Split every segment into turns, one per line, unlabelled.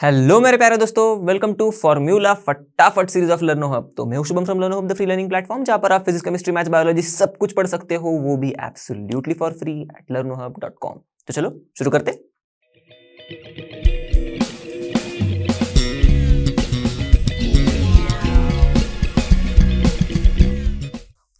Hello मेरे प्यारे दोस्तों, वेलकम टू फॉर्मूला फटाफट सीरीज ऑफ लर्नो हब। तो मैं हूं Shubham from लर्नो hub, the free learning platform, जहां पर आप फिजिक्स, केमिस्ट्री, मैथ्स, बायोलॉजी सब कुछ पढ़ सकते हो, वो भी absolutely for free at learnohub.com। तो चलो शुरू करते।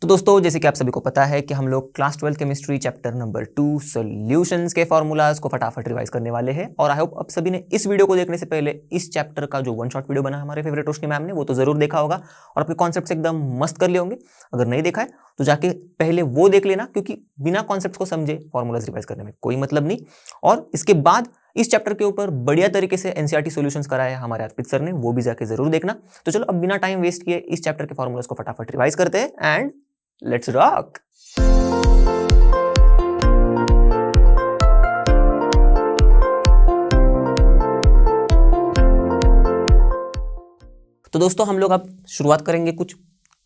तो दोस्तों, जैसे कि आप सभी को पता है कि हम लोग class 12 chemistry chapter number 2 solutions के फॉर्मूलाज को फटाफट रिवाइज करने वाले हैं। और आई होप आप सभी ने इस वीडियो को देखने से पहले इस चैप्टर का जो वन शॉट वीडियो बना हमारे फेवरेट रोशनी मैम ने, वो तो जरूर देखा होगा और अपने कॉन्सेप्ट एकदम मस्त कर लिए होंगे। अगर नहीं देखा है तो जाके पहले वो देख लेना, क्योंकि बिना कॉन्सेप्ट को समझे फॉर्मूलाज रिवाइज करने में कोई मतलब नहीं। और इसके बाद इस चैप्टर के ऊपर बढ़िया तरीके से एनसीईआरटी सॉल्यूशंस कराया है हमारे अर्पित सर ने, वो भी जाके जरूर देखना। तो चलो अब बिना टाइम वेस्ट किए इस चैप्टर के फॉर्मूलाज को फटाफट रिवाइज करते हैं एंड लेट्स रॉक। तो दोस्तों, हम लोग अब शुरुआत करेंगे कुछ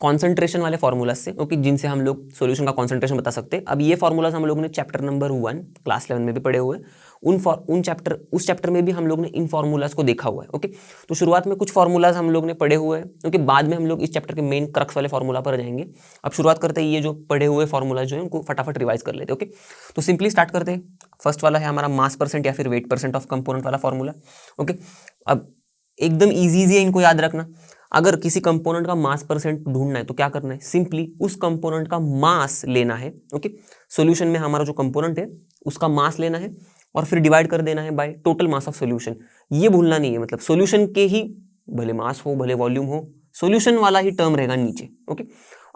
कॉन्सेंट्रेशन वाले फॉर्मूलाज से, ओके, जिनसे हम लोग सॉल्यूशन का कॉन्सेंट्रेशन बता सकते हैं। अब ये फॉर्मूलाज हम लोग ने चैप्टर नंबर 1 क्लास 11 में भी पढ़े हुए, उस चैप्टर में भी हम लोग ने इन फॉर्मूलाज को देखा हुआ है। ओके, तो शुरुआत में कुछ फॉर्मूलाज हम लोग ने पढ़े हुए हैं, क्योंकि बाद में हम लोग इस चैप्टर के मेन क्रक्स वाले फॉर्मूला पर जाएंगे। अब शुरुआत करते हैं, ये जो पढ़े हुए फॉर्मूलाज जो है उनको फटाफट रिवाइज कर लेते हैं। ओके, तो सिंपली स्टार्ट करते हैं। फर्स्ट वाला है हमारा मास परसेंट या फिर वेट परसेंट ऑफ कंपोनेंट वाला फॉर्मूला। ओके, अब एकदम इजी है इनको याद रखना। अगर किसी कंपोनेंट का मास परसेंट ढूंढना है तो क्या करना है, सिंपली उस कंपोनेंट का मास लेना है। ओके, सॉल्यूशन में हमारा जो कंपोनेंट है उसका मास लेना है और फिर डिवाइड कर देना है by total mass of solution. ये भूलना नहीं है, मतलब सॉल्यूशन के ही भले मास हो भले वॉल्यूम हो, सॉल्यूशन वाला ही टर्म रहेगा नीचे। ओके,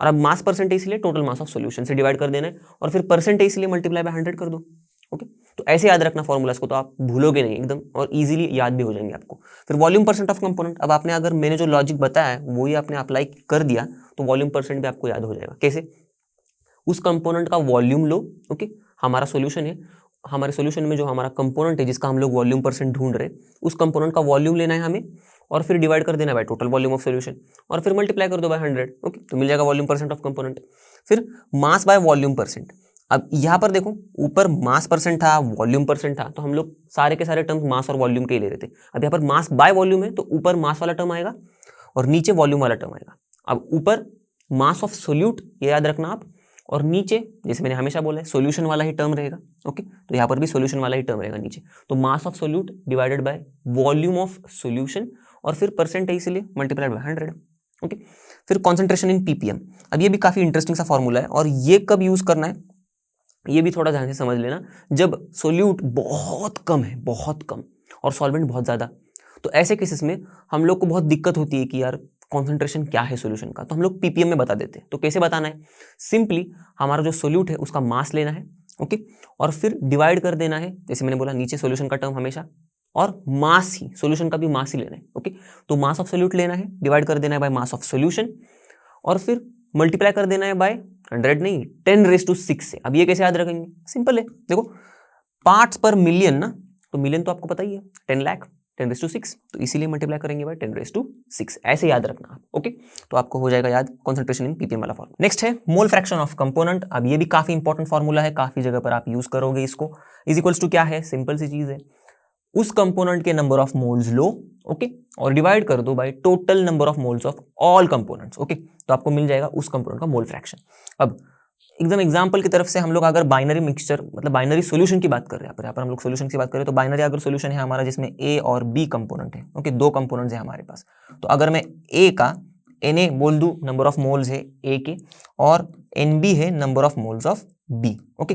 और अब मास परसेंट है इसलिए टोटल मास ऑफ सॉल्यूशन से डिवाइड कर देना है और फिर परसेंट है इसलिए मल्टीप्लाई बाय 100 कर दो। ओके, तो ऐसे याद रखना फॉर्मूलाज को, तो आप भूलोगे नहीं एकदम और इजीली याद भी हो जाएंगे आपको। फिर वॉल्यूम परसेंट ऑफ कंपोनेंट, अब आपने अगर मैंने जो लॉजिक बताया है वो ही आपने अप्लाई कर दिया तो वॉल्यूम परसेंट भी आपको याद हो जाएगा। कैसे, उस कंपोनेंट का वॉल्यूम लो। ओके, हमारा सॉल्यूशन है, हमारे सॉल्यूशन में जो हमारा कंपोनेंट है जिसका हम लोग वॉल्यूम परसेंट ढूंढ रहे, उस कंपोनेंट का वॉल्यूम लेना है हमें और फिर डिवाइड कर देना by total volume of solution और फिर मल्टीप्लाई कर दो बाय 100। ओके, तो मिल जाएगा वॉल्यूम परसेंट ऑफ कंपोनेंट। फिर मास बाय वॉल्यूम परसेंट। अब यहाँ पर देखो, ऊपर मास परसेंट था, वॉल्यूम परसेंट था, तो हम लोग सारे के सारे टर्म्स मास और वॉल्यूम के ही ले रहे थे। अब यहाँ पर मास बाय वॉल्यूम है तो ऊपर मास वाला टर्म आएगा और नीचे वॉल्यूम वाला टर्म आएगा। अब ऊपर मास ऑफ सोल्यूट, ये याद रखना आप, और नीचे जैसे मैंने हमेशा बोला है सॉल्यूशन वाला ही टर्म रहेगा। ओके, तो यहाँ पर भी सॉल्यूशन वाला ही टर्म रहेगा नीचे। तो mass of solute divided by volume of solution और फिर परसेंट है इसलिए मल्टीप्लाइड बाय 100। ओके, फिर कॉन्सेंट्रेशन इन पीपीएम। अब ये भी काफी इंटरेस्टिंग सा फॉर्मूला है और ये कब यूज करना है ये भी थोड़ा ध्यान से समझ लेना। जब सोल्यूट बहुत कम है, बहुत कम, और सॉल्वेंट बहुत ज्यादा, तो ऐसे केसेस में हम लोग को बहुत दिक्कत होती है कि यार कॉन्सेंट्रेशन क्या है सॉल्यूशन का, तो हम लोग पीपीएम में बता देते हैं। तो कैसे बताना है, सिंपली हमारा जो सोल्यूट है उसका मास लेना है। ओके, और फिर डिवाइड कर देना है, जैसे मैंने बोला नीचे सॉल्यूशन का टर्म हमेशा, और मास ही, सॉल्यूशन का भी मास ही लेना है। ओके, तो मास ऑफ सोल्यूट लेना है, डिवाइड कर देना है बाय मास ऑफ सॉल्यूशन और फिर मल्टीप्लाई कर देना है बाय 100 नहीं 10⁻⁶ से। अब ये कैसे याद रखेंगे, सिंपल है, देखो पार्ट्स पर मिलियन ना, तो मिलियन तो आपको पता ही है 10 लाख 10⁻⁶, तो इसीलिए मल्टीप्लाई करेंगे बाय 10⁻⁶, ऐसे याद रखना आप। ओके, तो आपको हो जाएगा याद कॉन्सेंट्रेशन इन पीपीएम वाला फॉर्मूला। नेक्स्ट है मोल फ्रैक्शन ऑफ कंपोनेंट। अब ये भी काफी इंपॉर्टेंट फॉर्मूला है, काफी जगह पर आप यूज करोगे इसको। इज इक्वल्स टू क्या है, सिंपल सी चीज है, उस कंपोनेंट के number of moles low, okay, और डिवाइड कर दो by total number of moles of all components. Okay, तो आपको मिल जाएगा उस कंपोनेंट का मोल फ्रैक्शन। अब एकदम एग्जांपल की तरफ से हम लोग अगर बाइनरी मिक्सचर मतलब बाइनरी सॉल्यूशन की बात कर रहे हैं, यहाँ पर हम लोग सॉल्यूशन की बात करें तो बाइनरी अगर सॉल्यूशन है हमारा जिसमें ए और बी कंपोनेंट है, ओके, दो कंपोनेंट्स है हमारे पास, तो अगर मैं ए का Na बोल दूं, नंबर ऑफ मोल्स है ए के, और Nb है number of moles of B. Okay,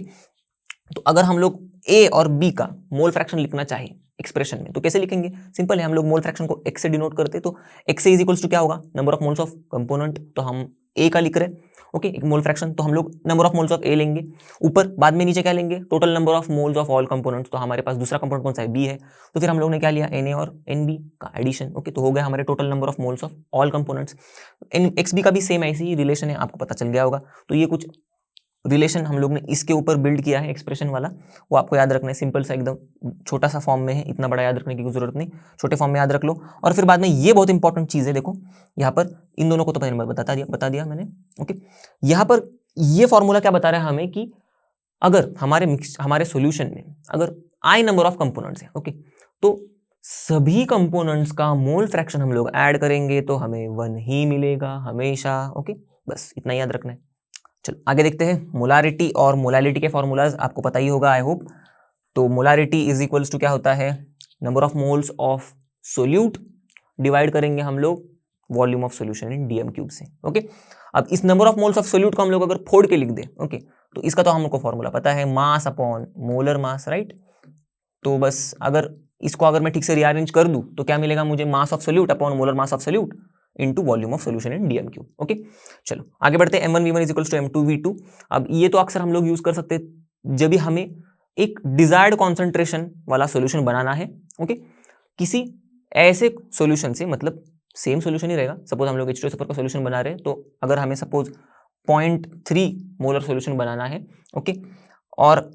तो अगर हम लोग ए और बी का मोल फ्रैक्शन लिखना चाहें एक्सप्रेशन में तो कैसे लिखेंगे, सिंपल है, हम लोग मोल फ्रैक्शन को x से डिनोट करते हैं, तो x से इज इक्वल्स टू क्या होगा, number of moles of component, तो हम a का लिख रहे हैं। ओके, एक मोल फ्रैक्शन, तो हम लोग number of moles of a लेंगे, ऊपर बाद में नीचे क्या लेंगे, total number of moles of all components, तो हमारे पास दूसरा कंपोनेंट कौन सा है, b है, तो फिर हम लोग ने क्या लिया, Na और Nb का एडिशन। ओके, तो हो गया हमारे total number of moles of all components. xb का भी सेम ऐसी ही रिलेशन है, आपको पता चल गया होगा। तो ये कुछ रिलेशन हम लोग ने इसके ऊपर बिल्ड किया है एक्सप्रेशन वाला, वो आपको याद रखना है, सिंपल सा एकदम छोटा सा फॉर्म में है, इतना बड़ा याद रखने की जरूरत नहीं, छोटे फॉर्म में याद रख लो। और फिर बाद में ये बहुत इंपॉर्टेंट चीज है, देखो यहाँ पर इन दोनों को तो मैंने बता दिया मैंने। ओके, यहाँ पर ये फॉर्मूला क्या बता रहा है हमें कि अगर हमारे सॉल्यूशन में अगर आई नंबर ऑफ कंपोनेंट्स है, ओके, तो सभी कंपोनेंट्स का मोल फ्रैक्शन हम लोग ऐड करेंगे तो हमें 1 ही मिलेगा हमेशा। ओके, बस इतना याद रखना है। चलो आगे देखते हैं। मोलारिटी और मोलालिटी के फॉर्मूलाज आपको पता ही होगा आई होप। तो मोलारिटी इज इक्वल्स टू क्या होता है, number of moles of solute divide करेंगे हम लोग volume of solution in DM cube से। ओके, अब इस number of moles of solute को हम लोग अगर फोड़ के लिख दे, ओके, तो इसका तो हमको फॉर्मूला पता है, mass upon molar mass, right. तो बस अगर मैं ठीक से रीअरेंज कर दूं तो क्या मिलेगा मुझे, mass of solute upon molar mass of solute into volume of solution in DM cube. Okay, चलो आगे बढ़ते हैं। m1v1 is equals to m2v2। अब ये तो अक्सर हम लोग यूज कर सकते हैं जब भी हमें एक डिजायर्ड कॉन्सेंट्रेशन वाला सॉल्यूशन बनाना है। ओके, किसी ऐसे सॉल्यूशन से, मतलब सेम सॉल्यूशन ही रहेगा। सपोज हम लोग H2SO4 का सॉल्यूशन बना रहे हैं, तो अगर हमें सपोज 0.3 मोलर सॉल्यूशन बनाना है, ओके, और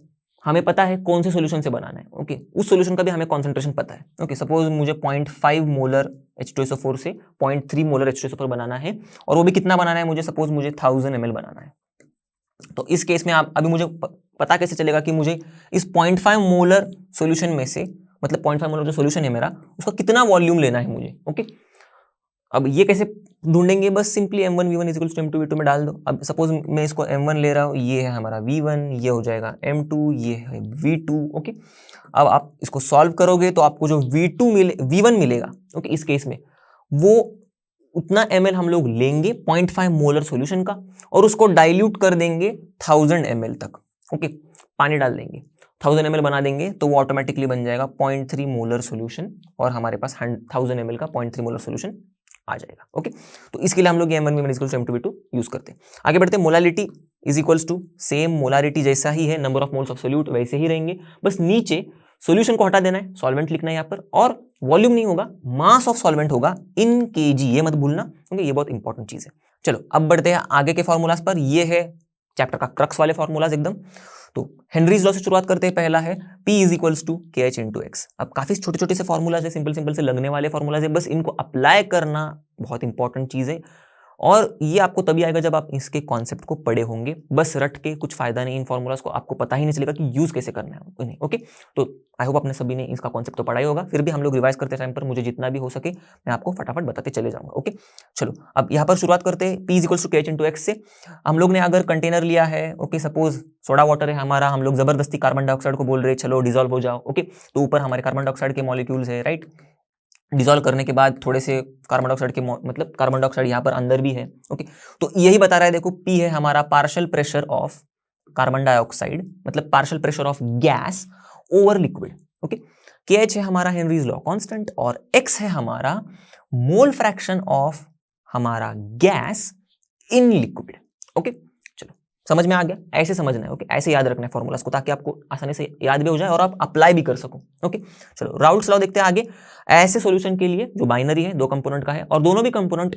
हमें पता है कौन से सॉल्यूशन से बनाना है, ओके, उस सॉल्यूशन का भी हमें कॉन्सेंट्रेशन पता है। ओके, सपोज मुझे 0.5 मोलर H2SO4 से 0.3 मोलर H2SO4 बनाना है, और वो भी कितना बनाना है मुझे, सपोज मुझे 1000 ml बनाना है। तो इस केस में आप अभी मुझे पता कैसे चलेगा कि मुझे इस 0.5 मोलर सॉल्यूशन में से, मतलब 0.5 मोलर जो सॉल्यूशन है मेरा, उसका कितना वॉल्यूम लेना है मुझे। ओके, अब ये कैसे ढूंढेंगे, बस simply m1v1 is equals to m2v2 में डाल दो। अब सपोज मैं इसको m1 ले रहा हूँ, ये है हमारा v1, ये हो जाएगा m2, ये है v2। ओके, अब आप इसको सॉल्व करोगे तो आपको जो v1 मिलेगा, ओके, इस केस में वो उतना ml हम लोग लेंगे 0.5 मोलर सॉल्यूशन का, और उसको डाइल्यूट कर देंगे 1000 ml तक। ओके, पानी डाल देंगे, 1000 ml बना देंगे, तो वो ऑटोमेटिकली बन जाएगा 0.3 मोलर सॉल्यूशन, और हमारे पास 1000 ml का 0.3 मोलर सॉल्यूशन आ जाएगा। ओके, तो इसके लिए हम लोग m1v1 equals to m2v2 use करते हैं। आगे बढ़ते हैं। Molality is equals to, same molarity जैसा ही है, number of moles of solute वैसे ही रहेंगे, बस नीचे सॉल्यूशन को हटा देना है, सॉल्वेंट लिखना है यहाँ पर, और वॉल्यूम नहीं होगा, मास ऑफ सॉल्वेंट होगा इन केजी, ये मत भूलना क्योंकि ये बहुत इंपॉर्टेंट चीज है। चलो अब बढ़ते हैं आगे के फॉर्मूलाज पर। ये है चैप्टर का क्रक्स वाले फॉर्मूलाज एकदम। तो हेनरीज लॉ से शुरुआत करते हैं। पहला है P is equals to KH into x. अब काफी छोटे छोटे से फॉर्मूलाज है, सिंपल सिंपल से लगने वाले फॉर्मूलाज है, बस इनको अप्लाई करना बहुत इंपॉर्टेंट चीज है, और ये आपको तभी आएगा जब आप इसके कॉन्सेप्ट को पढ़े होंगे। बस रट के कुछ फायदा नहीं, इन फॉर्मूलाज को आपको पता ही नहीं चलेगा कि यूज कैसे करना है उन्हें। ओके, तो आई होप आपने सभी ने इसका कॉन्सेप्ट तो पढ़ा ही होगा, फिर भी हम लोग रिवाइज करते टाइम पर मुझे जितना भी हो सके मैं आपको फटाफट बताते चले जाऊंगा। ओके, चलो अब यहाँ पर शुरुआत करते हैं। P is equals to KH into x से। हम लोग ने अगर कंटेनर लिया है, ओके, सपोज सोडा वाटर है हमारा, हम लोग जबरदस्ती कार्बन डाइऑक्साइड को बोल रहे हैं चलो डिजोल्व हो जाओ। ओके, तो ऊपर हमारे कार्बन डाइऑक्साइड के मॉलिक्यूल्स है, राइट। डिसॉल्व करने के बाद थोड़े से कार्बन डाइऑक्साइड के, मतलब कार्बन डाइऑक्साइड यहाँ पर अंदर भी है। ओके, तो यही बता रहा है, देखो P है हमारा partial pressure of carbon dioxide, मतलब partial pressure of gas over liquid. Okay, KH है हमारा हेनरीज लॉ कांस्टेंट, और X है हमारा मोल फ्रैक्शन ऑफ हमारा गैस इन लिक्विड। ओके, चलो समझ में आ गया, ऐसे समझना है। ओके, ऐसे याद रखना है फॉर्मूलास को, ताकि आपको आसानी से याद भी हो जाए और आप अप्लाई भी कर सको। ओके, चलो राउल्ट्स लॉ देखते हैं आगे। ऐसे सॉल्यूशन के लिए जो बाइनरी है, दो कंपोनेंट का है, और दोनों भी कंपोनेंट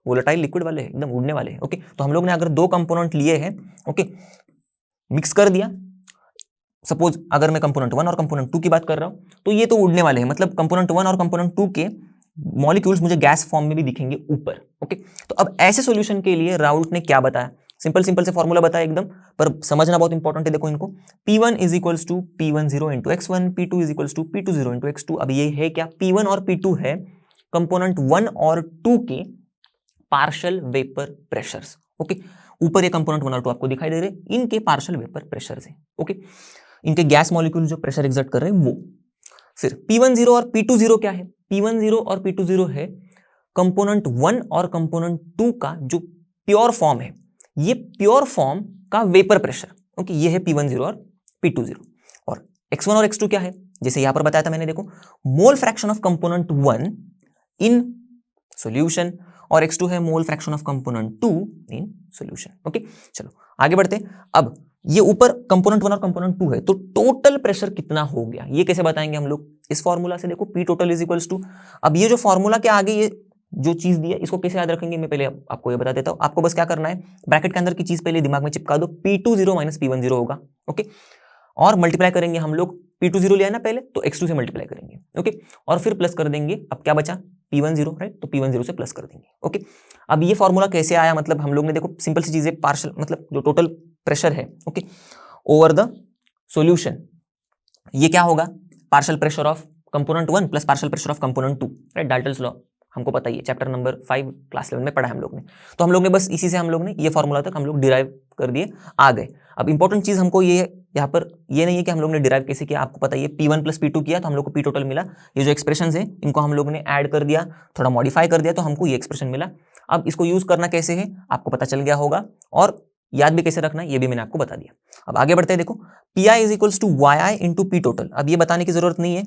वोलेटाइल लिक्विड वाले हैं, एकदम उड़ने वाले हैं। ओके, तो हम लोग ने अगर दो कंपोनेंट लिए हैं, ओके, मिक्स कर दिया, सपोज अगर मैं कंपोनेंट 1 और कंपोनेंट 2 की बात कर रहा हूं, तो ये तो उड़ने वाले हैं, मतलब कंपोनेंट 1 और कंपोनेंट 2 के मॉलिक्यूल्स मुझे गैस फॉर्म में भी दिखेंगे ऊपर। ओके, तो अब ऐसे सॉल्यूशन के लिए राउल्ट ने क्या बताया, सिंपल सिंपल से फॉर्मूला बताया एकदम, पर समझना बहुत इंपॉर्टेंट है। देखो इनको, P1 is equals to P10 into x1, P2 is equals to P20 into x2। अब ये है क्या, P1 और P2 है कंपोनेंट 1 और 2 के पार्शियल वेपर प्रेशर्स। ओके, ऊपर ये कंपोनेंट 1 और 2 आपको दिखाई दे रहे हैं, इनके पार्शियल वेपर प्रेशर्स हैं। ओके, इनके गैस मॉलिक्यूल जो प्रेशर एग्जर्ट कर रहे हैं वो। फिर P10 और P20 क्या है, P10 और P20 है कंपोनेंट 1 और कंपोनेंट 2 का जो प्योर फॉर्म है, ये प्योर फॉर्म का वेपर प्रेशर। ओके, ये है P10 और P20। और X1 और X2 क्या है, जैसे यहां पर बताया था मैंने, देखो मोल fraction of component 1 in solution, और X2 है मोल fraction of component 2 in solution. Okay, चलो आगे बढ़ते हैं। अब ये ऊपर कंपोनेंट 1 और कंपोनेंट 2 है, तो टोटल प्रेशर कितना हो गया ये कैसे बताएंगे हम लोग, इस फॉर्मूला से। देखो P total is equals to, अब ये जो फॉर्मूला के आगे ये जो चीज दी है इसको कैसे याद रखेंगे, मैं पहले आपको ये बता देता हूं। आपको बस क्या करना है, ब्रैकेट के अंदर की चीज पहले दिमाग में चिपका दो, P20 माइनस P10 होगा। ओके, और मल्टीप्लाई करेंगे हम लोग, P20 लिया है ना पहले, तो X2 से मल्टीप्लाई करेंगे। ओके, और फिर प्लस कर देंगे, अब क्या बचा P10, राइट, तो P10 से प्लस कर देंगे। ओके, अब ये फॉर्मूला कैसे आया, मतलब हम लोग ने देखो सिंपल सी चीजें, पार्शियल मतलब जो टोटल प्रेशर है, ओके, ओवर द सॉल्यूशन, ये क्या होगा, partial pressure of component 1 plus partial pressure of component 2, right, Dalton's law हमको पता ही है, चैप्टर नंबर 5 क्लास 11 में पढ़ा है हम लोग ने। तो हम लोग ने बस इसी से हम लोग ने ये फॉर्मूला तक हम लोग डिराइव कर दिए, आ गए। अब इंपॉर्टेंट चीज हमको ये यहाँ पर ये नहीं है कि हम लोग ने डिराइव कैसे किया, आपको पता ही है, P1 प्लस P2 किया तो हम लोग को P टोटल मिला। ये जो एक्सप्रेशन है इनको हम लोग ने ऐड कर दिया, थोड़ा मॉडिफाई कर दिया तो हमको ये एक्सप्रेशन मिला। अब इसको यूज करना कैसे है आपको पता चल गया होगा, और याद भी कैसे रखना है ये भी मैंने आपको बता दिया। अब आगे बढ़ते हैं, देखो Pi is equals to YI into P total. अब ये बताने की जरूरत नहीं है,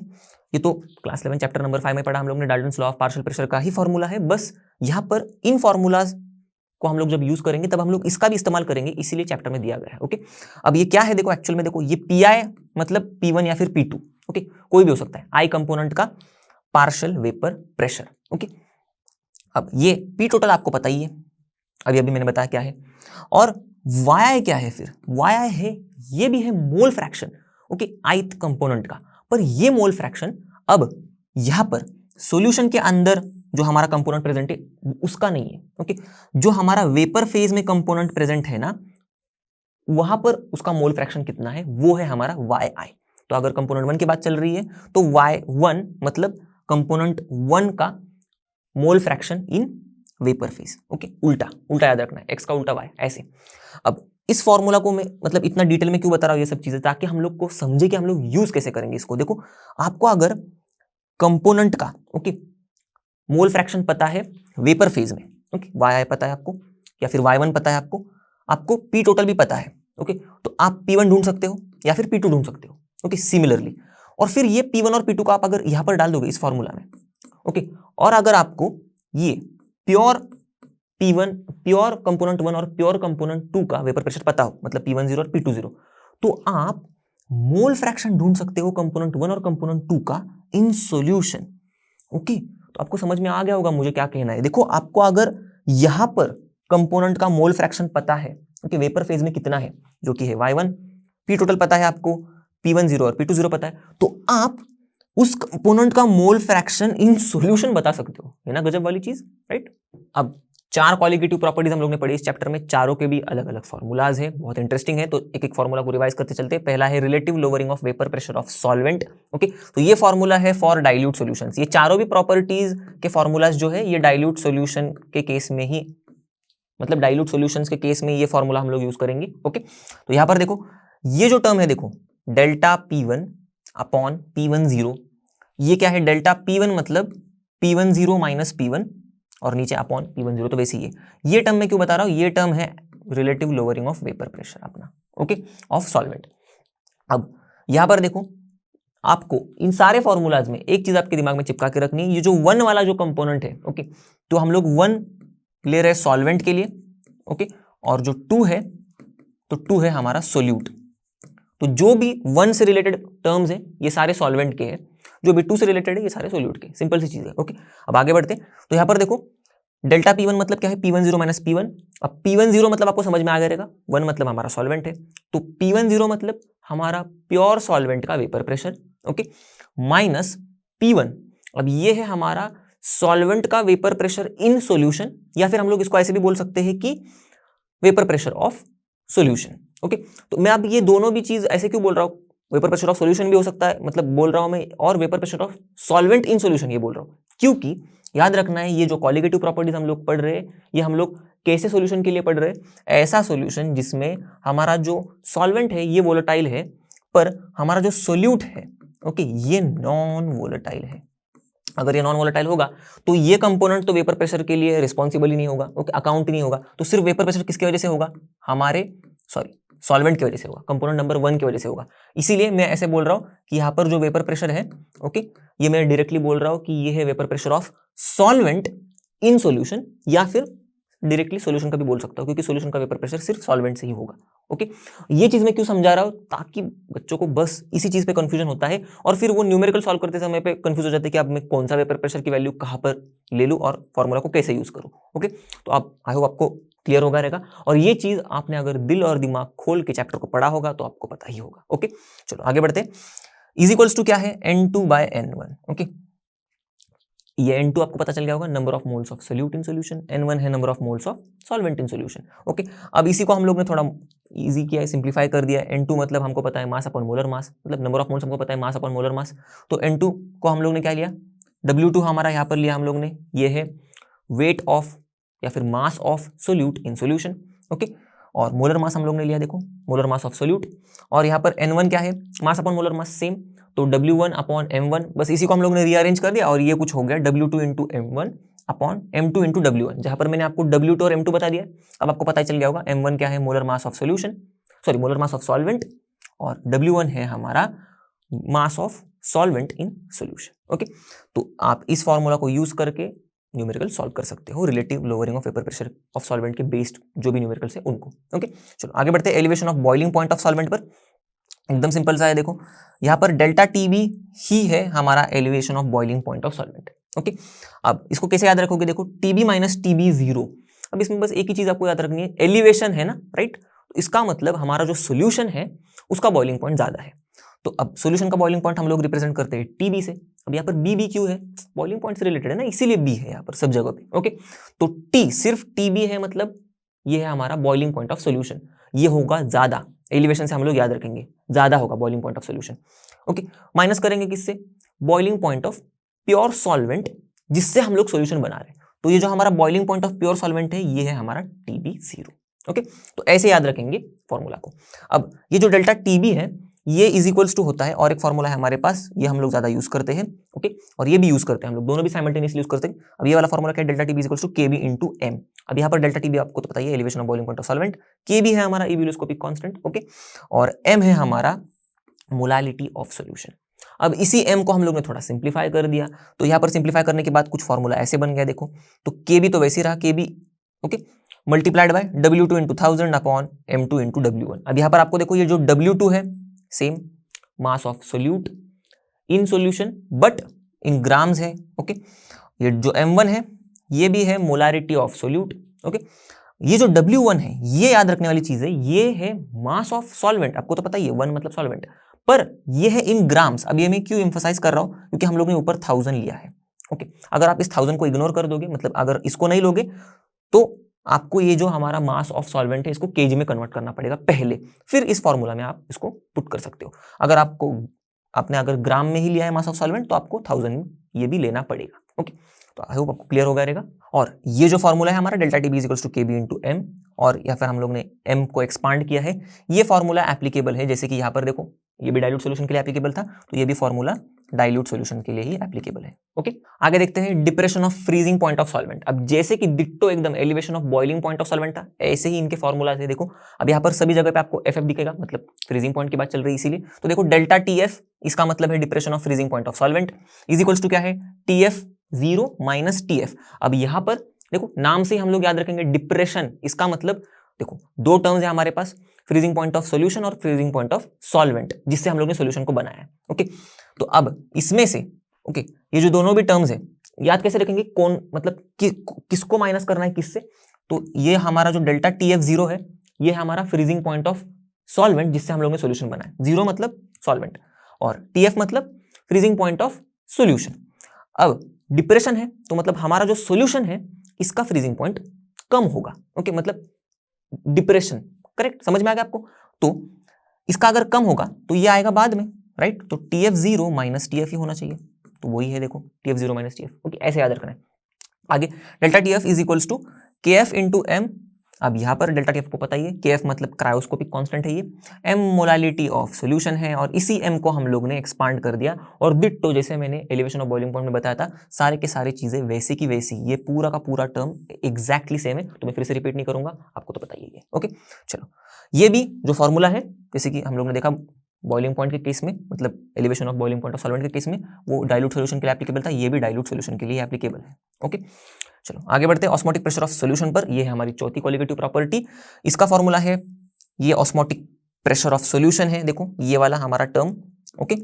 ये तो क्लास 11 चैप्टर नंबर 5 में पढ़ा हम लोग ने, Dalton's law of partial pressure का ही फॉर्मूला है। बस यहाँ पर इन फॉर्मूलाज को हम लोग जब यूज करेंगे तब हम लोग इसका भी इस्तेमाल करेंगे, इसीलिए चैप्टर में दिया गया है। ओके, अब ये क्या है देखो, एक्चुअल में देखो ये Pi मतलब P1 या फिर P2, ओके, कोई भी हो सकता है, I कंपोनेंट का पार्शियल वेपर प्रेशर। ओके, अब ये P टोटल आपको पता ही है, अभी मैंने बताया क्या है, और YI क्या है, फिर YI है, ये भी है mole fraction, okay, ith component का। पर ये मोल फ्रैक्शन अब यहां पर सॉल्यूशन के अंदर जो हमारा कंपोनेंट प्रेजेंट है उसका नहीं है, ओके, जो हमारा वेपर फेज में कंपोनेंट प्रेजेंट है ना, वहां पर उसका मोल फ्रैक्शन कितना है, वो है हमारा YI। तो अगर कंपोनेंट 1 की बात चल रही है तो Y1 मतलब कंपोनेंट 1 का mole fraction in vapour phase, okay, उल्टा याद रखना है, x का उल्टा y, ऐसे। अब इस फॉर्मूला को मैं मतलब इतना डिटेल में क्यों बता रहा हूं ये सब चीजें, ताकि हम लोग को समझे कि हम लोग यूज कैसे करेंगे इसको। देखो आपको अगर कंपोनेंट का, ओके, मोल फ्रैक्शन पता है वेपर फेज में, ओके, YI पता है आपको, या फिर Y1 पता है आपको P टोटल भी पता है, ओके, तो आप P1 ढूंढ सकते हो या फिर P2 ढूंढ सकते हो, ओके, सिमिलरली। और फिर ये P1 और P2 का आप अगर यहां पर डाल दोगे इस फॉर्मूला में, ओके, और अगर आपको ये प्योर P1, प्योर कंपोनेंट 1 और प्योर कंपोनेंट 2 का वेपर प्रेशर पता हो, मतलब P10 और P20, तो आप मोल फ्रैक्शन ढूंढ सकते हो कंपोनेंट 1 और कंपोनेंट 2 का इन सॉल्यूशन, ओके। तो आपको समझ में आ गया होगा मुझे क्या कहना है। देखो आपको अगर यहां पर कंपोनेंट का मोल फ्रैक्शन पता है, ओके, वेपर फेज में कितना है, जो कि है Y1, P टोटल पता है आपको, P10 और P20 पता है, तो आप उस कंपोनेंट का मोल फ्रैक्शन इन सॉल्यूशन बता सकते हो, है ना गजब वाली चीज, राइट। अब 4 क्वालिटेटिव प्रॉपर्टीज हम लोग ने पढ़ी इस चैप्टर में, चारों के भी अलग अलग फॉर्मूलाज है, बहुत इंटरेस्टिंग है। तो एक एक फॉर्मूला को रिवाइज करते चलते। पहला है relative lowering of vapour pressure of solvent, okay, तो ये फॉर्मूला है फॉर डाइल्यूट सॉल्यूशंस। ये चारों भी प्रॉपर्टीज के फॉर्मूलाज जो है ये डाइल्यूट सॉल्यूशन के केस में ही, मतलब डाइल्यूट सॉल्यूशंस के केस में ये फॉर्मूला हम लोग यूज करेंगे, ओके। तो यहां पर देखो ये जो टर्म है, देखो डेल्टा P1 अपॉन P10, ये क्या है, डेल्टा P1 मतलब P10 माइनस P1 और नीचे अपॉन P10, तो वैसे ये टर्म मैं क्यों बता रहा हूं, ये टर्म है relative lowering of vapour pressure अपना, ओके, ऑफ सॉल्वेंट। अब यहां पर देखो आपको इन सारे फॉर्मूलाज में एक चीज आपके दिमाग में चिपका के रखनी है, ये जो 1 वाला जो कंपोनेंट है, ओके, तो हम लोग 1 ले रहे हैं सॉल्वेंट के लिए, ओके, और जो 2 है तो 2 है हमारा सोल्यूट। तो जो भी 1 से रिलेटेड टर्म्स है ये सारे सॉल्वेंट के हैं, जो भी 2 से रिलेटेड है ये सारे सोल्यूट के, सिंपल सी चीज है, ओके। अब आगे बढ़ते तो यहां पर देखो डेल्टा P1 मतलब क्या है, P10 माइनस P1। अब P10 मतलब आपको समझ में आ गया, 1 मतलब हमारा सॉल्वेंट है, तो P10 मतलब हमारा प्योर सॉल्वेंट का vapour pressure, okay, minus P1, अब ये है हमारा सॉल्वेंट का वेपर प्रेशर इन सॉल्यूशन, या फिर हम लोग इसको ऐसे भी बोल सकते हैं कि vapour pressure of solution, okay. तो मैं अब ये दोनों भी चीज ऐसे क्यों बोल रहा हूं, वेपर प्रेशर ऑफ सॉल्यूशन भी हो सकता है, मतलब बोल रहा हूं मैं, और vapour pressure of solvent in solution ये बोल रहा हूं, क्योंकि याद रखना है ये जो क्वालिटेटिव प्रॉपर्टीज हम लोग पढ़ रहे हैं ये हम लोग कैसे सॉल्यूशन के लिए पढ़ रहे हैं, ऐसा सॉल्यूशन जिसमें हमारा जो सॉल्वेंट है ये वोलेटाइल है, पर हमारा जो सोल्यूट है, ओके, ये नॉन वोलेटाइल है। अगर ये नॉन वोलेटाइल होगा तो ये कंपोनेंट तो वेपर प्रेशर के लिए रिस्पॉन्सिबल ही नहीं होगा, ओके, अकाउंट ही नहीं होगा, तो सिर्फ वेपर प्रेशर किसकी वजह से होगा, हमारे सॉल्वेंट की वजह से होगा, कंपोनेंट नंबर 1 की वजह से होगा। इसीलिए मैं ऐसे बोल रहा हूं कि यहां पर जो वेपर प्रेशर है, ओके, ये मैं डायरेक्टली बोल रहा हूं कि ये है vapour pressure of solvent in solution, या फिर डायरेक्टली सॉल्यूशन का भी बोल सकता हूं, क्योंकि सॉल्यूशन का वेपर प्रेशर सिर्फ सॉल्वेंट से ही होगा, ओके। ये चीज मैं क्यों समझा रहा हूं, ताकि बच्चों को बस इसी चीज पे कंफ्यूजन होता है और फिर वो न्यूमेरिकल सॉल्व करते समय पे कंफ्यूज हो जाते हैं कि अब मैं कौन सा वेपर प्रेशर की वैल्यू कहां पर ले लूं और फॉर्मूला को कैसे यूज करूं, ओके। तो आप आई होप आपको क्लियर होगा रहेगा, और ये चीज आपने अगर दिल और दिमाग खोल के चैप्टर को पढ़ा होगा तो आपको पता ही होगा, ओके। चलो आगे बढ़ते, इज इक्वल्स टू क्या है, N2/N1, ओके। ये N2 आपको पता चल गया होगा, number of moles of solute in solution, N1 है number of moles of solvent in solution. Okay, अब इसी को हम लोग ने थोड़ा इजी किया है, सिंप्लीफाई कर दिया है। N2 मतलब हमको पता है मास अपॉन मोलर मास, मतलब नंबर ऑफ मोल्स हमको पता है मास अपॉन मोलर मास। तो N2 को हम लोग ने क्या लिया, W2 हमारा यहाँ पर लिया हम लोग ने, ये है वेट ऑफ या फिर mass of solute in solution. Okay, और मोलर मास हम लोग ने लिया, देखो मोलर मास ऑफ सोल्यूट, और यहाँ पर N1 क्या है, mass upon molar mass same, तो W1 अपॉन M1, बस इसी को हम लोग ने रीअरेंज कर दिया और ये कुछ हो गया W2 into M1 upon M2 into W1, जहां पर मैंने आपको W2 और M2 बता दिया। अब आपको पता चल गया होगा M1 क्या है, molar mass of solution, sorry molar mass of solvent, और W1 है हमारा mass of solvent in solution. Okay, तो आप इस फॉर्मूला को यूज करके न्यूमेरिकल सॉल्व कर सकते हो, relative lowering of vapour pressure of solvent के बेस्ड जो भी न्यूमेरिकल्स है उनको। ओके, चलो आगे बढ़ते हैं elevation of boiling point of solvent पर। एकदम सिंपल सा है, देखो यहाँ पर डेल्टा टीबी ही है हमारा elevation of boiling point of solvent. Okay, अब इसको कैसे याद रखोगे, देखो टीबी माइनस टीबी 0। अब इसमें बस एक ही चीज आपको याद रखनी है, एलिवेशन है ना, राइट, तो इसका मतलब हमारा जो सोल्यूशन है उसका बॉइलिंग पॉइंट ज्यादा है। तो अब सोल्यूशन का बॉइलिंग पॉइंट हम लोग रिप्रेजेंट करते हैं टीबी से। अब यहाँ पर बी क्यों है, बॉइलिंग पॉइंट से रिलेटेड है ना, इसीलिए बी है यहाँ पर सब जगह पे। ओके, तो टी सिर्फ टीबी है, मतलब ये है हमारा बॉइलिंग पॉइंट ऑफ सोल्यूशन, ये होगा ज्यादा, एलिवेशन से हम लोग याद रखेंगे ज्यादा होगा boiling point of solution. Okay, minus करेंगे किससे, boiling point of pure solvent जिससे हम लोग सोल्यूशन बना रहे हैं। तो ये जो हमारा boiling point of pure solvent है ये है हमारा TB0। ओके, तो ऐसे याद रखेंगे फॉर्मूला को। अब ये जो डेल्टा टीबी है ये इज इक्वल्स टू होता है, और एक फॉर्मूला है हमारे पास, ये हम लोग ज्यादा यूज करते हैं। ओके, और ये भी यूज करते हैं हम लोग, दोनों भी साइमल्टेनियसली यूज करते हैं। अब ये वाला फॉर्मूला क्या है, delta TB is equals to KB into m. अब यहाँ पर डेल्टा टीबी आपको तो पता ही है, elevation of boiling point of solvent, KB है हमारा इब्यूलोस्कोपिक कांस्टेंट, ओके, और एम है हमारा मोलालिटी ऑफ सॉल्यूशन। अब इसी एम को हम लोग ने थोड़ा सिंप्लीफाई कर दिया, तो यहाँ पर सिंप्लीफाई करने के बाद कुछ फॉर्मूला ऐसे बन गया, देखो तो केबी तो वैसे ही रहा, KB okay multiplied by W2 into 1000 upon M2 into W1। अब यहाँ पर आपको देखो ये जो W2 है same mass of solute in solution but in grams है। ओके, ये जो M1 है ये भी है मोलारिटी ऑफ सोल्यूट। ओके, ये जो W1 है ये याद रखने वाली चीज है, ये है मास ऑफ सॉल्वेंट, आपको तो पता ही है 1 मतलब सॉल्वेंट, पर ये है इन ग्राम्स। अब ये मैं क्यों एम्फसाइज कर रहा हूं, क्योंकि हम लोग ने ऊपर 1000 लिया है। ओके, अगर आप इस 1000 को इग्नोर कर दोगे, मतलब अगर इसको नहीं लोगे, तो आपको ये जो हमारा मास ऑफ सॉल्वेंट है इसको केजी में कन्वर्ट करना पड़ेगा पहले, फिर इस फॉर्मूला में आप इसको पुट कर सकते हो। अगर आपने अगर ग्राम में ही लिया है मास ऑफ सॉल्वेंट तो आपको 1000 ये भी लेना पड़ेगा। ओके, तो आई होप आपको क्लियर हो गया रहेगा। और ये जो फॉर्मूला है हमारा delta TB equals to KB into m, और या फिर हम लोग ने एम को एक्सपांड किया है, ये फॉर्मूला एप्लीकेबल है, जैसे कि यहाँ पर देखो ये भी डाइल्यूट सॉल्यूशन के लिए एप्लीकेबल था, तो ये भी फॉर्मूला डाइल्यूट सॉल्यूशन के लिए ही एप्लीकेबल है। ओके, आगे देखते हैं depression of freezing point of solvent. अब जैसे कि डिट्टो एकदम elevation of boiling point of solvent था, ऐसे ही इनके फॉर्मूला थे। देखो अब यहाँ पर सभी जगह पे आपको एफ दिखेगा, मतलब फ्रीजिंग पॉइंट की बात चल रही है इसीलिए। तो देखो डेल्टा TF इसका मतलब है depression of freezing point of solvent is equals to क्या है, TF0 माइनस TF। अब यहाँ पर देखो नाम से हम लोग याद रखेंगे डिप्रेशन, इसका मतलब देखो दो टर्म्स है हमारे पास, फ्रीजिंग पॉइंट ऑफ सॉल्यूशन और फ्रीजिंग पॉइंट ऑफ सॉल्वेंट, जिससे हम लोग ने सॉल्यूशन को बनाया है। ओके, तो अब इसमें से ओके ये जो दोनों भी टर्म्स है याद कैसे रखेंगे, कौन मतलब किसको माइनस करना है किससे, तो ये हमारा जो डेल्टा TF0 है ये है हमारा फ्रीजिंग पॉइंट ऑफ सॉल्वेंट जिससे हम लोग ने सॉल्यूशन बनाया, 0 मतलब सॉल्वेंट और TF मतलब फ्रीजिंग पॉइंट ऑफ सॉल्यूशन। अब डिप्रेशन है तो मतलब हमारा जो सॉल्यूशन है इसका फ्रीजिंग पॉइंट कम होगा। ओके, मतलब डिप्रेशन, करेक्ट, समझ में आ गया आपको। तो इसका अगर कम होगा तो ये आएगा बाद में, राइट, तो TF0 माइनस TF ही होना चाहिए, तो वही है देखो TF0 माइनस TF। ओके, ऐसे याद रखना है। आगे delta TF is equals to KF into m. अब यहाँ पर डेल्टा TF को पता ही है, KF मतलब क्रायोस्कोपिक कांस्टेंट है ये, M मोलालिटी ऑफ सॉल्यूशन है, और इसी M को हम लोग ने एक्सपांड कर दिया, और डिट्टो जैसे मैंने एलिवेशन ऑफ बॉइलिंग पॉइंट में बताया था, सारे के सारे चीजें वैसे की वैसी, ये पूरा का पूरा टर्म एग्जैक्टली सेम है, तो मैं फिर से रिपीट नहीं करूंगा, आपको तो पता ही है। ओके, चलो ये भी जो फॉर्मूला है, जैसे कि हम लोग ने देखा बॉइलिंग पॉइंट के केस में, मतलब elevation of boiling point of solvent के केस में वो डाइल्यूट सॉल्यूशन के लिए एप्लीकेबल था, ये भी डाइल्यूट सॉल्यूशन के लिए एप्लीकेबल है। ओके, चलो आगे बढ़ते हैं ऑस्मोटिक प्रेशर ऑफ सॉल्यूशन पर। ये है हमारी चौथी कोलिगेटिव प्रॉपर्टी, इसका फॉर्मूला है, ये ऑस्मोटिक प्रेशर ऑफ सॉल्यूशन है, देखो ये वाला हमारा term, okay,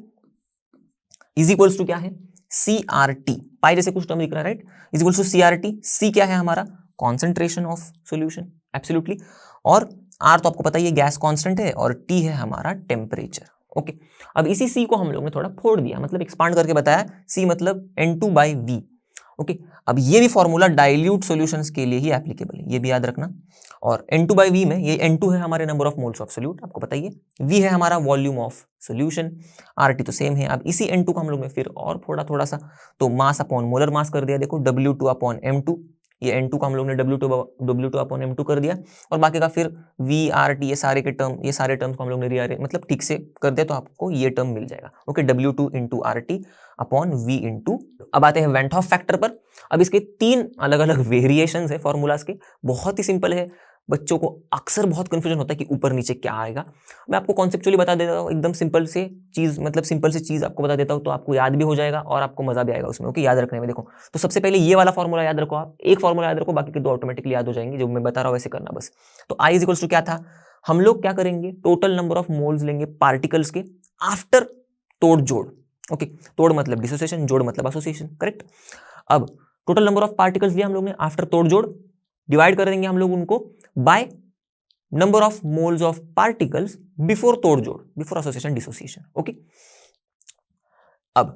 is equals to क्या है, CRT, पाई जैसे कुछ टर्म दिख रहा है, right, is equals to CRT। C क्या है हमारा, कॉन्सेंट्रेशन ऑफ सॉल्यूशन, एब्सोल्युटली, और R तो आपको पता ही है गैस कांस्टेंट है, और T है हमारा टेम्परेचर। ओके, अब इसी C को हम लोग ने थोड़ा फोड़ दिया, मतलब एक्सपांड करके बताया, C मतलब N2/V। ओके, अब ये भी फॉर्मूला डाइल्यूट सॉल्यूशंस के लिए ही एप्लीकेबल है, ये भी याद रखना। और N2/V में ये N2 है हमारे number of moles of solute, आपको पता ही है, V है हमारा वॉल्यूम ऑफ सोल्यूशन, RT तो सेम है। अब इसी N2 को हम लोग ने फिर और थोड़ा सा तो मास अपॉन मोलर मास कर दिया, देखो W2/M2, ये N2 को हम लोग ने W2/M2 कर दिया, और बाकी का फिर V RT ये सारे टर्म्स को हम लोग ने रीअरेंज मतलब ठीक से कर दिया तो आपको ये टर्म मिल जाएगा। Okay, W2 × RT upon V × अब आते हैं वेंट ऑफ फैक्टर पर। अब इसके 3 अलग अलग वेरिएशंस है फॉर्मूलाज के, बहुत ही सिंपल है, बच्चों को अक्सर बहुत कंफ्यूजन होता है कि ऊपर नीचे क्या आएगा। मैं आपको कॉन्सेप्चुअली बता देता हूँ, एकदम सिंपल से चीज आपको बता देता हूँ, तो आपको याद भी हो जाएगा और आपको मजा भी आएगा उसमें। ओके, याद रखने में देखो, तो सबसे पहले ये वाला फॉर्मूला याद रखो, आप एक फॉर्मूला याद रखो, बाकी के 2 ऑटोमेटिकली याद हो जाएंगे, जो मैं बता रहा हूँ वैसे करना बस। तो I = क्या था, हम लोग क्या करेंगे, टोटल नंबर ऑफ मोल्स लेंगे पार्टिकल्स के आफ्टर तोड़ जोड़। ओके, तोड़ मतलब डिसोसिएशन, जोड़ मतलब एसोसिएशन, करेक्ट। अब टोटल नंबर ऑफ पार्टिकल्स लिया हम लोग ने आफ्टर तोड़ जोड़, डिवाइड कर देंगे हम लोग उनको by number of moles of particles before तोड़ जोड़, बिफोर एसोसिएशन डिसोसिएशन। ओके, अब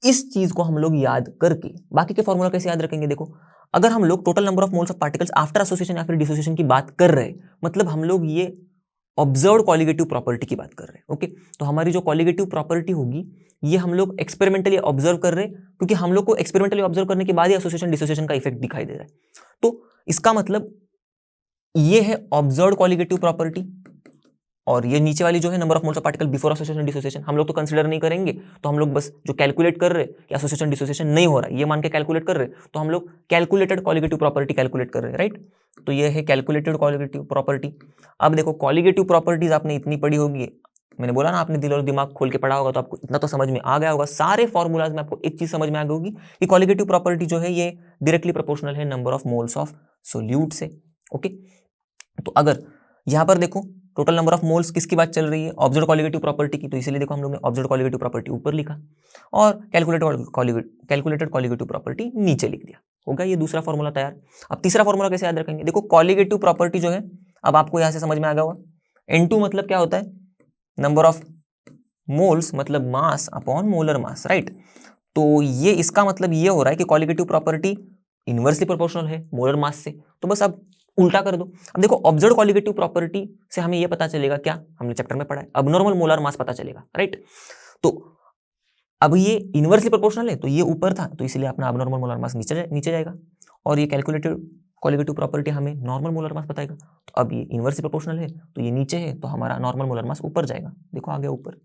इस चीज को हम लोग याद करके बाकी के फॉर्मूला कैसे याद रखेंगे, देखो, अगर हम लोग total number of moles of particles after association या फिर डिसोसिएशन की बात कर रहे हैं, मतलब हम लोग ये ऑब्जर्व्ड कॉलिगेटिव प्रॉपर्टी की बात कर रहे हैं। ओके, तो हमारी जो कॉलिगेटिव प्रॉपर्टी होगी ये हम लोग एक्सपेरिमेंटली ऑब्जर्व कर रहे हैं, क्योंकि हम लोग को एक्सपेरिमेंटली ऑब्जर्व करने के बाद ही एसोसिएशन डिसोसिएशन का इफेक्ट दिखाई दे रहा है। तो इसका मतलब ये है ऑब्जर्व्ड कॉलिगेटिव प्रॉपर्टी, और ये नीचे वाली जो है number of moles of particle before association dissociation हम लोग तो कंसीडर नहीं करेंगे, तो हम लोग बस जो कैलकुलेट कर रहे हैं कि एसोसिएशन डिसोसिएशन नहीं हो रहा है ये मान के कैलकुलेट कर रहे हैं, तो हम लोग कैलकुलेटेड कॉलिगेटिव प्रॉपर्टी कैलकुलेट कर रहे हैं, राइट। तो ये है कैलकुलेटेड कॉलिगेटिव प्रॉपर्टी। अब देखो, कॉलिगेटिव प्रॉपर्टीज आपने इतनी पढ़ी होगी, मैंने बोला ना आपने दिल और दिमाग खोल के पढ़ा होगा, तो आपको इतना तो समझ में आ गया होगा, सारे फॉर्मूलाज में आपको एक चीज समझ में आ गई होगी कि कॉलिगेटिव प्रॉपर्टी जो है ये डायरेक्टली प्रोपोर्शनल है number of moles of solute से। ओके, तो अगर यहां पर देखो टोटल नंबर ऑफ मोल्स किसकी बात चल रही है, ऑब्जर्व्ड कॉलिगेटिव प्रॉपर्टी की, तो इसीलिए देखो हम लोग ने ऑब्जर्व्ड कॉलिगेटिव प्रॉपर्टी ऊपर लिखा और कैलकुलेटेड कॉलिगेटिव प्रॉपर्टी नीचे लिख दिया, होगा ये दूसरा फॉर्मूला तैयार। अब तीसरा फॉर्मूला कैसे याद रखेंगे, देखो कॉलिगेटिव प्रॉपर्टी जो है अब आपको यहां से समझ में आ गया होगा, N2 मतलब क्या होता है, नंबर ऑफ मोल्स मतलब mass upon molar mass, right. तो ये इसका मतलब ये हो रहा है कि कॉलिगेटिव प्रॉपर्टी इनवर्सली प्रोपोर्शनल है मोलर मास से, तो बस अब उल्टा कर दो। अब देखो ऑब्जर्व्ड कॉलिगेटिव प्रॉपर्टी से हमें ये पता चलेगा, क्या हमने चैप्टर में पढ़ा है, अबनॉर्मल मोलर मास पता चलेगा, राइट। तो अब ये इनवर्सली प्रोपोर्शनल है तो ये ऊपर था, तो इसलिए अपना अबनॉर्मल मोलर मास नीचे जाएगा, और ये कैलकुलेटेड कॉलिगेटिव प्रॉपर्टी हमें नॉर्मल मोलर मास बताएगा, तो अब ये इनवर्सली प्रोपोर्शनल है तो ये नीचे है, तो हमारा नॉर्मल मोलर मास ऊपर जाएगा, देखो आ गया ऊपर।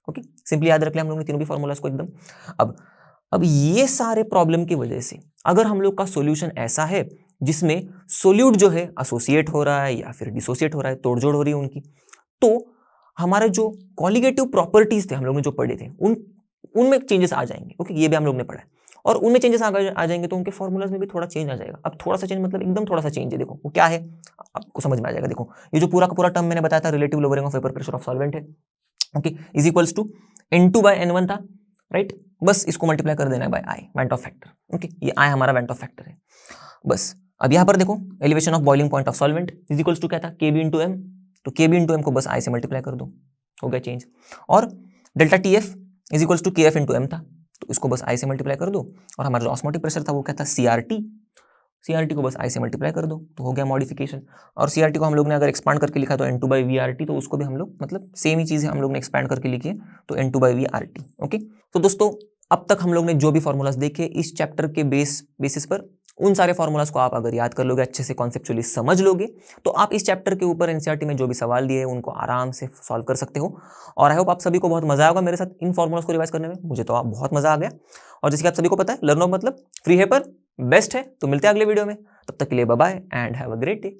ओके, सिंपली याद रख लिया हम लोग ने तीनों भी फॉर्मूलाज को एकदम। अब ये सारे प्रॉब्लम की वजह से अगर हम लोग का सॉल्यूशन ऐसा है जिसमें सोल्यूट जो है एसोसिएट हो रहा है या फिर डिसोसिएट हो रहा है, तोड़जोड़ हो रही है उनकी, तो हमारे जो कॉलिगेटिव प्रॉपर्टीज थे हम लोग ने जो पढ़े थे उनमें चेंजेस आ जाएंगे। ओके, ये भी हम लोग ने पढ़ा है, और उनमें चेंजेस आ जाएंगे तो उनके फॉर्मूलाज में भी थोड़ा चेंज आ जाएगा। अब थोड़ा सा चेंज मतलब एकदम थोड़ा सा चेंज है, देखो वो क्या है आपको समझ में आ जाएगा। देखो ये जो पूरा का पूरा टर्म मैंने बताया था relative lowering of vapour pressure of solvent है, okay, is equals to N2/N1 था, राइट। बस इसको मल्टीप्लाई कर देना है by I, van't Hoff factor. Okay, ये I हमारा वेंट ऑफ फैक्टर है। बस अब यहां पर देखो elevation of boiling point of solvent is equals to क्या था, KB × M, तो KB × M को बस I से मल्टीप्लाई कर दो, हो गया चेंज। और delta TF is equals to KF × M था, तो इसको बस I से मल्टीप्लाई कर दो, और हमारा जो ऑस्मोटिक प्रेशर था वो क्या था, CRT को बस I से मल्टीप्लाई कर दो, तो हो गया मॉडिफिकेशन। और CRT को हम लोग ने अगर एक्सपांड करके लिखा तो N2/VRT, तो उसको भी हम लोग मतलब सेम ही चीज़ है हम लोग ने एक्सपांड करके लिखी है, तो N2/VRT। ओके, तो दोस्तों अब तक हम लोग ने जो भी फॉर्मूलाज देखे इस चैप्टर के बेसिस पर, उन सारे फॉर्मूलाज को आप अगर याद कर लोगे, अच्छे से कॉन्सेप्चुअली समझ लोगे, तो आप इस चैप्टर के ऊपर NCERT में जो भी सवाल दिए हैं उनको आराम से सॉल्व कर सकते हो। और आई होप आप सभी को बहुत मजा आएगा मेरे साथ इन फॉर्मूलाज को रिवाइज करने में, मुझे तो आप बहुत मजा आ गया। और जैसे कि आप सभी को पता है लर्न ऑफ मतलब फ्री है पर बेस्ट है, तो मिलते हैं अगले वीडियो में, तब तक के लिए bye bye and have a great day.